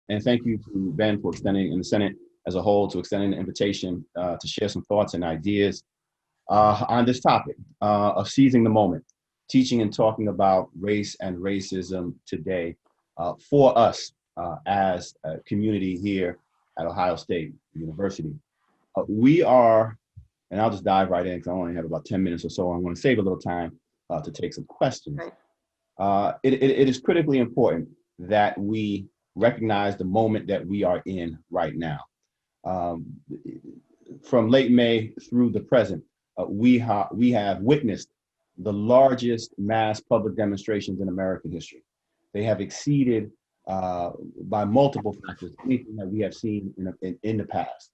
And thank you to Ben for extending, and the Senate as a whole, to extending the invitation to share some thoughts and ideas on this topic of seizing the moment, teaching and talking about race and racism today for us as a community here at Ohio State University. We are, and I'll just dive right in because I only have about 10 minutes or so. I'm going to save a little time to take some questions. It is critically important that we recognize the moment that we are in right now. From late May through the present, we have witnessed the largest mass public demonstrations in American history. They have exceeded by multiple factors anything that we have seen in the past,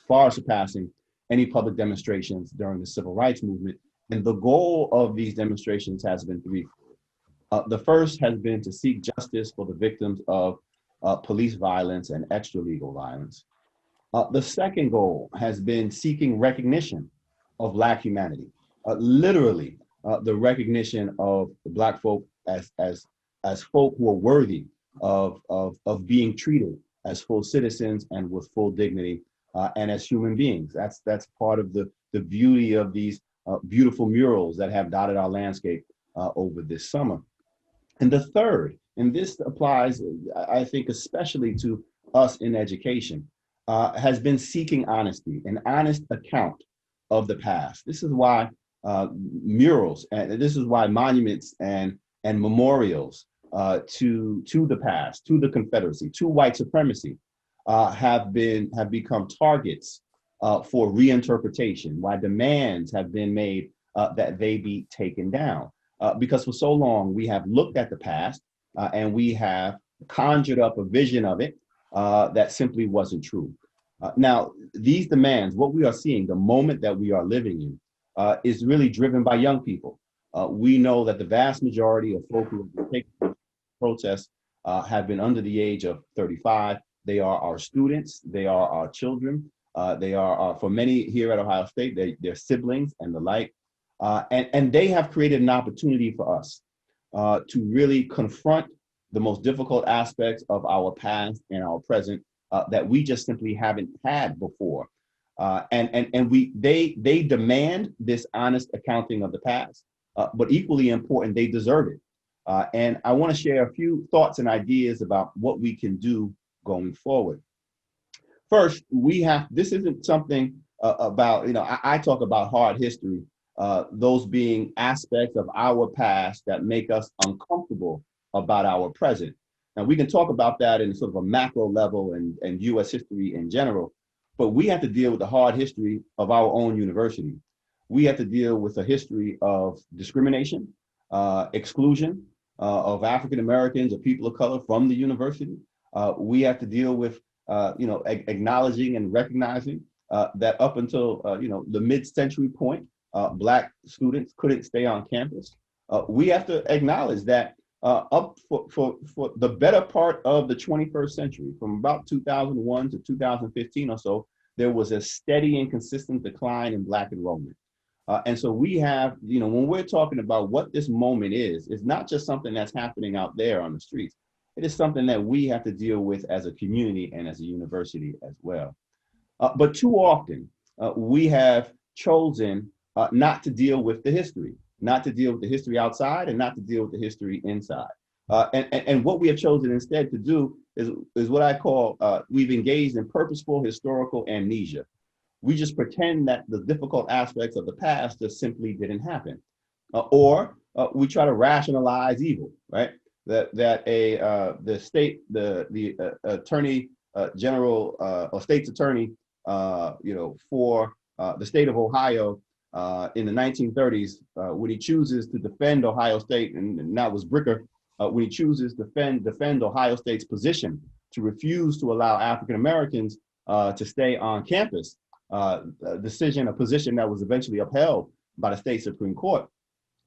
far surpassing any public demonstrations during the civil rights movement. And the goal of these demonstrations has been threefold. The first has been to seek justice for the victims of police violence and extralegal violence. The second goal has been seeking recognition of Black humanity, literally the recognition of Black folk as folk who are worthy of being treated as full citizens and with full dignity and as human beings. That's part of the beauty of these beautiful murals that have dotted our landscape over this summer. And the third, and this applies, I think, especially to us in education, has been seeking honesty, an honest account of the past. This is why murals, and this is why monuments and memorials to the past, to the Confederacy, to white supremacy, have become targets for reinterpretation, why demands have been made that they be taken down. Because for so long we have looked at the past and we have conjured up a vision of it that simply wasn't true. Now, these demands, what we are seeing, the moment that we are living in, is really driven by young people. We know that the vast majority of folk who have taken protests have been under the age of 35. They are our students, they are our children, they are for many here at Ohio State, they're siblings and the like. And they have created an opportunity for us to really confront the most difficult aspects of our past and our present that we just simply haven't had before. And they demand this honest accounting of the past, but equally important, they deserve it. And I want to share a few thoughts and ideas about what we can do going forward. First, this isn't something about, I talk about hard history, those being aspects of our past that make us uncomfortable about our present. Now, we can talk about that in sort of a macro level and US history in general, but we have to deal with the hard history of our own university. We have to deal with a history of discrimination, exclusion of African Americans or people of color from the university. We have to deal with, acknowledging and recognizing that up until, the mid-century point, Black students couldn't stay on campus. We have to acknowledge that up for the better part of the 21st century, from about 2001 to 2015 or so, there was a steady and consistent decline in Black enrollment. And so we have, when we're talking about what this moment is, it's not just something that's happening out there on the streets. It is something that we have to deal with as a community and as a university as well. But too often, we have chosen not to deal with the history, not to deal with the history outside and not to deal with the history inside. And what we have chosen instead to do is what I call, we've engaged in purposeful historical amnesia. We just pretend that the difficult aspects of the past just simply didn't happen. Or we try to rationalize evil, right? The attorney general or state's attorney, for the state of Ohio in the 1930s, when he chooses to defend Ohio State, and that was Bricker, when he chooses to defend Ohio State's position to refuse to allow African Americans to stay on campus, a position that was eventually upheld by the state Supreme Court,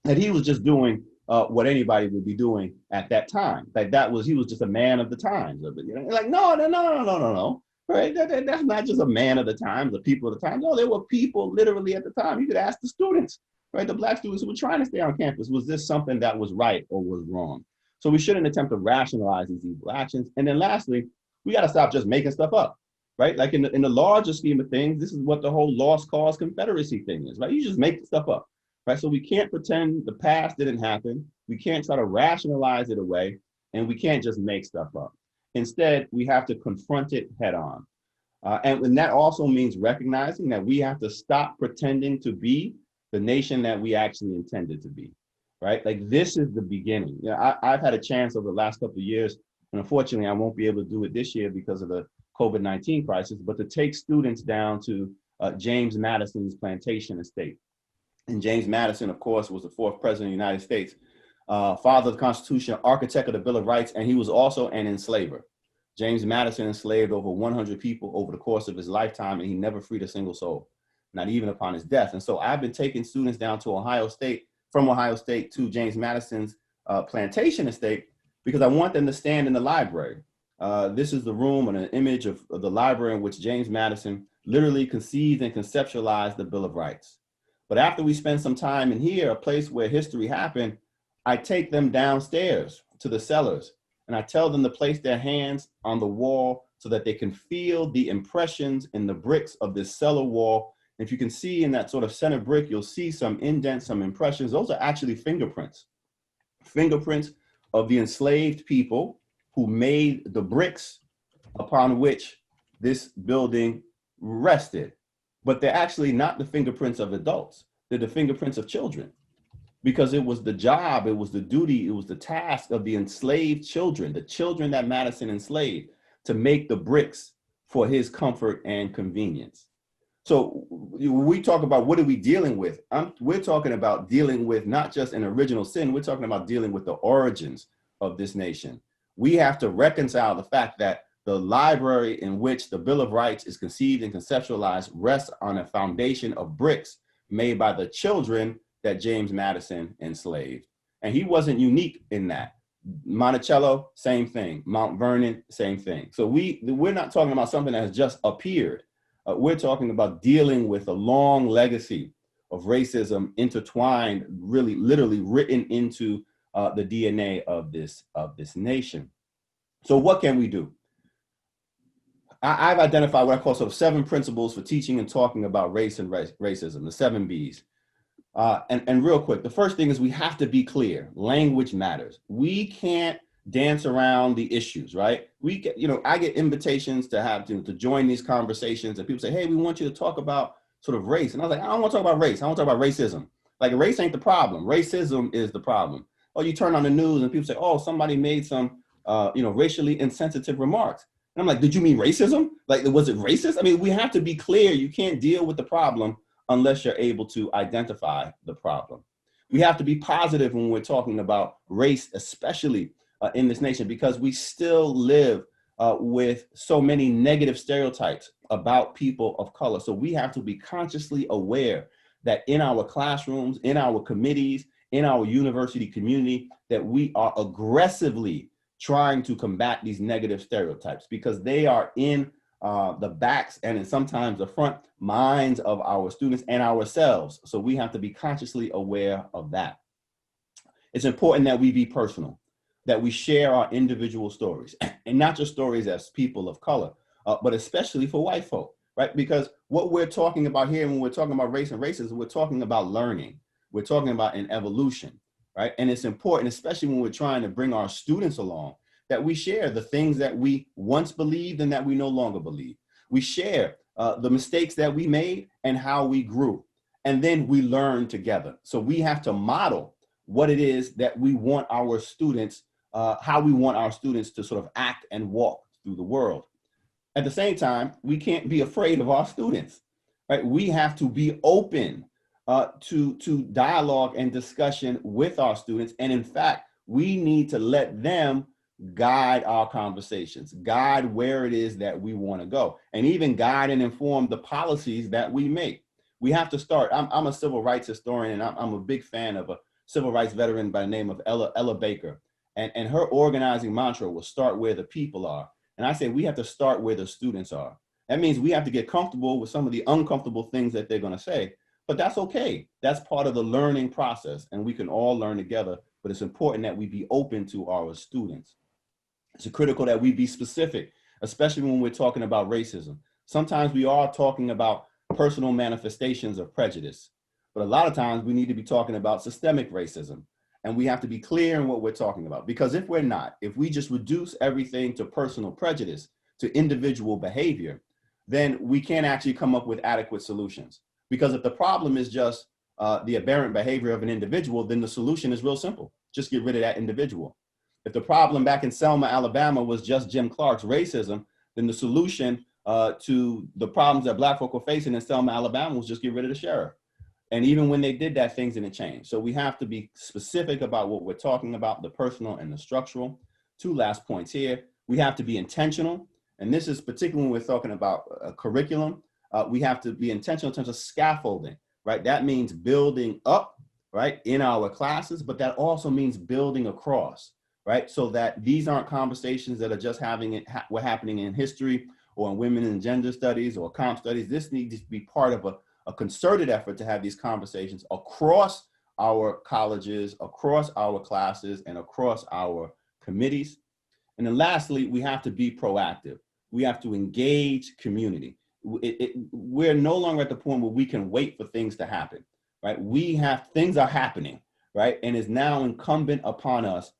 that he was just doing what anybody would be doing at that time. He was just a man of the times. Like, no. Right? That's not just a man of the times, the people of the time. No, there were people literally at the time. You could ask the students, right? The Black students who were trying to stay on campus. Was this something that was right or was wrong? So we shouldn't attempt to rationalize these evil actions. And then lastly, We got to stop just making stuff up, right? Like in the larger scheme of things, this is what the whole lost cause Confederacy thing is, right? You just make stuff up, right? So we can't pretend the past didn't happen. We can't try to rationalize it away, and we can't just make stuff up. Instead, we have to confront it head on. And that also means recognizing that we have to stop pretending to be the nation that we actually intended to be, right? Like this is the beginning. I've had a chance over the last couple of years, and unfortunately I won't be able to do it this year because of the COVID-19 crisis, but to take students down to James Madison's plantation estate. And James Madison, of course, was the fourth president of the United States, father of the Constitution, architect of the Bill of Rights, and he was also an enslaver. James Madison enslaved over 100 people over the course of his lifetime, and he never freed a single soul, not even upon his death. And so I've been taking students down to Ohio State, from Ohio State to James Madison's plantation estate, because I want them to stand in the library. This is the room and an image of the library in which James Madison literally conceived and conceptualized the Bill of Rights. But after we spend some time in here, a place where history happened, I take them downstairs to the cellars, and I tell them to place their hands on the wall so that they can feel the impressions in the bricks of this cellar wall. If you can see in that sort of center brick, you'll see some indents, some impressions. Those are actually fingerprints. Fingerprints of the enslaved people who made the bricks upon which this building rested. But they're actually not the fingerprints of adults. They're the fingerprints of children. Because it was the job, it was the duty, it was the task of the enslaved children, the children that Madison enslaved, to make the bricks for his comfort and convenience. So when we talk about what are we dealing with, we're talking about dealing with not just an original sin, we're talking about dealing with the origins of this nation. We have to reconcile the fact that the library in which the Bill of Rights is conceived and conceptualized rests on a foundation of bricks made by the children that James Madison enslaved. And he wasn't unique in that. Monticello, same thing. Mount Vernon, same thing. So we're not talking about something that has just appeared. We're talking about dealing with a long legacy of racism intertwined, really literally written into the DNA of this nation. So what can we do? I've identified what I call sort of 7 principles for teaching and talking about race and racism, the 7 B's. And real quick, the first thing is we have to be clear. Language matters. We can't dance around the issues, right? I get invitations to join these conversations, and people say, hey, we want you to talk about sort of race. And I was like, I don't want to talk about race. I want to talk about racism. Like race ain't the problem. Racism is the problem. Or you turn on the news and people say, oh, somebody made some, racially insensitive remarks. And I'm like, did you mean racism? Like, was it racist? I mean, we have to be clear. You can't deal with the problem unless you're able to identify the problem. We have to be positive when we're talking about race, especially in this nation, because we still live with so many negative stereotypes about people of color. So we have to be consciously aware that in our classrooms, in our committees, in our university community, that we are aggressively trying to combat these negative stereotypes, because they are in the backs and sometimes the front minds of our students and ourselves. So we have to be consciously aware of that. It's important that we be personal, that we share our individual stories, and not just stories as people of color, but especially for white folk, right? Because what we're talking about here, when we're talking about race and racism, we're talking about learning. We're talking about an evolution, right? And it's important, especially when we're trying to bring our students along, that we share the things that we once believed and that we no longer believe. We share the mistakes that we made and how we grew. And then we learn together. So we have to model what it is that we want our students, how we want our students to sort of act and walk through the world. At the same time, we can't be afraid of our students, right? We have to be open to dialogue and discussion with our students. And in fact, we need to let them guide our conversations, guide where it is that we want to go, and even guide and inform the policies that we make. We have to start. I'm a civil rights historian, and I'm a big fan of a civil rights veteran by the name of Ella Baker. And her organizing mantra was start where the people are. And I say we have to start where the students are. That means we have to get comfortable with some of the uncomfortable things that they're going to say, but that's okay. That's part of the learning process, and we can all learn together, but it's important that we be open to our students. It's critical that we be specific, especially when we're talking about racism. Sometimes we are talking about personal manifestations of prejudice, but a lot of times we need to be talking about systemic racism. And we have to be clear in what we're talking about. Because if we're not, if we just reduce everything to personal prejudice, to individual behavior, then we can't actually come up with adequate solutions. Because if the problem is just the aberrant behavior of an individual, then the solution is real simple. Just get rid of that individual. If the problem back in Selma, Alabama was just Jim Clark's racism, then the solution to the problems that Black folk were facing in Selma, Alabama was just get rid of the sheriff. And even when they did that, things didn't change. So we have to be specific about what we're talking about, the personal and the structural. Two last points here. We have to be intentional. And this is particularly when we're talking about a curriculum. We have to be intentional in terms of scaffolding, right? That means building up, right, in our classes, but that also means building across, right? So that these aren't conversations that are just were happening in history or in women and gender studies or comp studies. This needs to be part of a concerted effort to have these conversations across our colleges, across our classes, and across our committees. And then lastly, we have to be proactive. We have to engage community. We're no longer at the point where we can wait for things to happen, right? Things are happening, right? And it's now incumbent upon us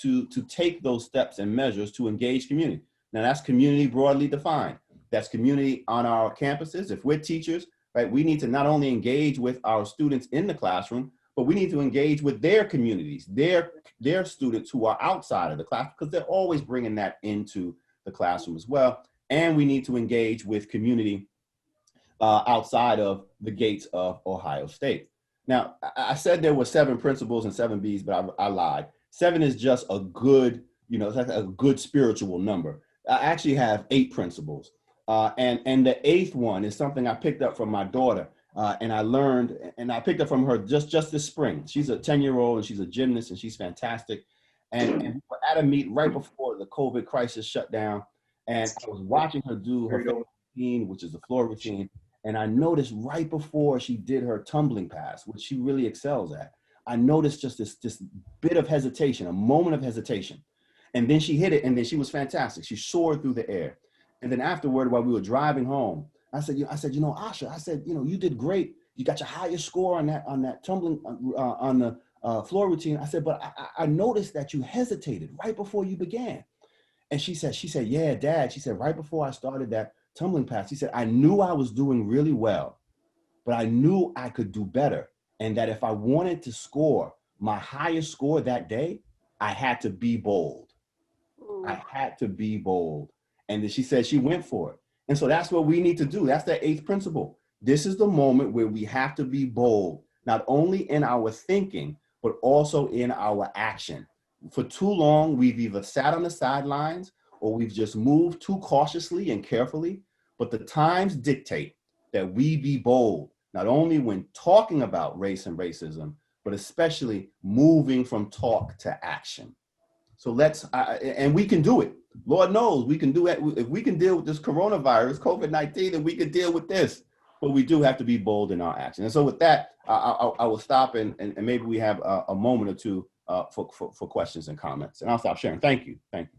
to take those steps and measures to engage community. Now that's community broadly defined. That's community on our campuses. If we're teachers, right, we need to not only engage with our students in the classroom, but we need to engage with their communities, their students who are outside of the class, because they're always bringing that into the classroom as well. And we need to engage with community outside of the gates of Ohio State. Now, I said there were 7 principles and 7 B's, but I lied. 7 is just a good, it's like a good spiritual number. I actually have 8 principles. And the 8th one is something I picked up from my daughter. And I learned, and I picked up from her just this spring. She's a 10-year-old and she's a gymnast and she's fantastic. And we were at a meet right before the COVID crisis shut down. And I was watching her do her routine, which is the floor routine. And I noticed right before she did her tumbling pass, which she really excels at, I noticed just this bit of hesitation, a moment of hesitation. And then she hit it, and then she was fantastic. She soared through the air. And then afterward, while we were driving home, I said, Asha, I said, you did great. You got your highest score on that tumbling, on the floor routine. I said, but I noticed that you hesitated right before you began. And she said, yeah, Dad. She said, right before I started that tumbling pass, she said, I knew I was doing really well, but I knew I could do better. And that if I wanted to score my highest score that day, I had to be bold. I had to be bold. And then she said she went for it. And so that's what we need to do. That's the 8th principle. This is the moment where we have to be bold, not only in our thinking, but also in our action. For too long, we've either sat on the sidelines or we've just moved too cautiously and carefully. But the times dictate that we be bold, not only when talking about race and racism, but especially moving from talk to action. So and we can do it. Lord knows we can do it. If we can deal with this coronavirus, COVID-19, then we can deal with this. But we do have to be bold in our action. And so with that, I will stop and maybe we have a moment or two for questions and comments. And I'll stop sharing. Thank you. Thank you.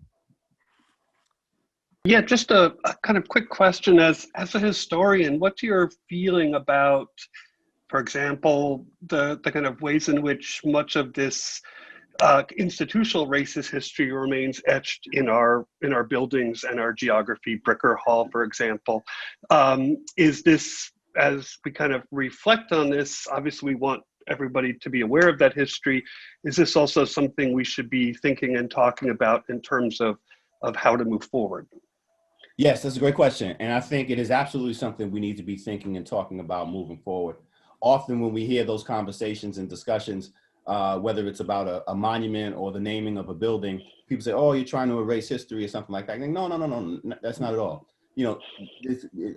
Yeah, just a kind of quick question as a historian, what's your feeling about, for example, the kind of ways in which much of this institutional racist history remains etched in our buildings and our geography? Bricker Hall, for example. Is this, as we kind of reflect on this, obviously we want everybody to be aware of that history. Is this also something we should be thinking and talking about in terms of how to move forward? Yes, that's a great question. And I think it is absolutely something we need to be thinking and talking about moving forward. Often when we hear those conversations and discussions, whether it's about a monument or the naming of a building, people say, oh, you're trying to erase history or something like that. Like, no, that's not at all.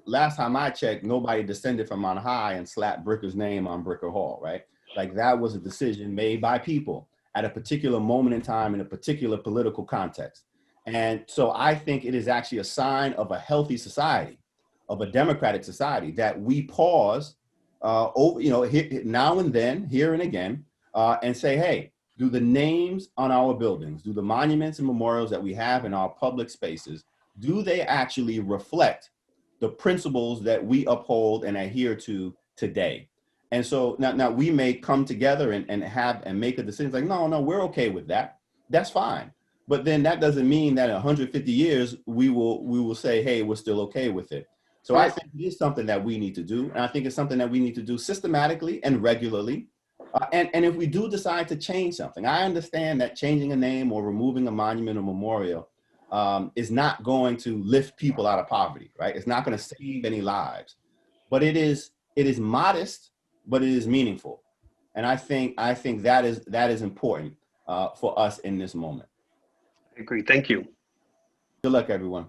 Last time I checked, nobody descended from on high and slapped Bricker's name on Bricker Hall, right? Like that was a decision made by people at a particular moment in time in a particular political context. And so I think it is actually a sign of a healthy society, of a democratic society, that we pause now and then, here and again, and say, hey, do the names on our buildings, do the monuments and memorials that we have in our public spaces, Do they actually reflect the principles that we uphold and adhere to today? And so now we may come together and make a decision like, no, we're okay with that. That's fine. But then that doesn't mean that in 150 years we will say, hey, we're still okay with it. So I Right. think it is something that we need to do. And I think it's something that we need to do systematically and regularly. And if we do decide to change something, I understand that changing a name or removing a monument or memorial is not going to lift people out of poverty, right? It's not going to save any lives, but it is modest, but it is meaningful. And I think that is important for us in this moment. I agree. Thank you. Good luck, everyone.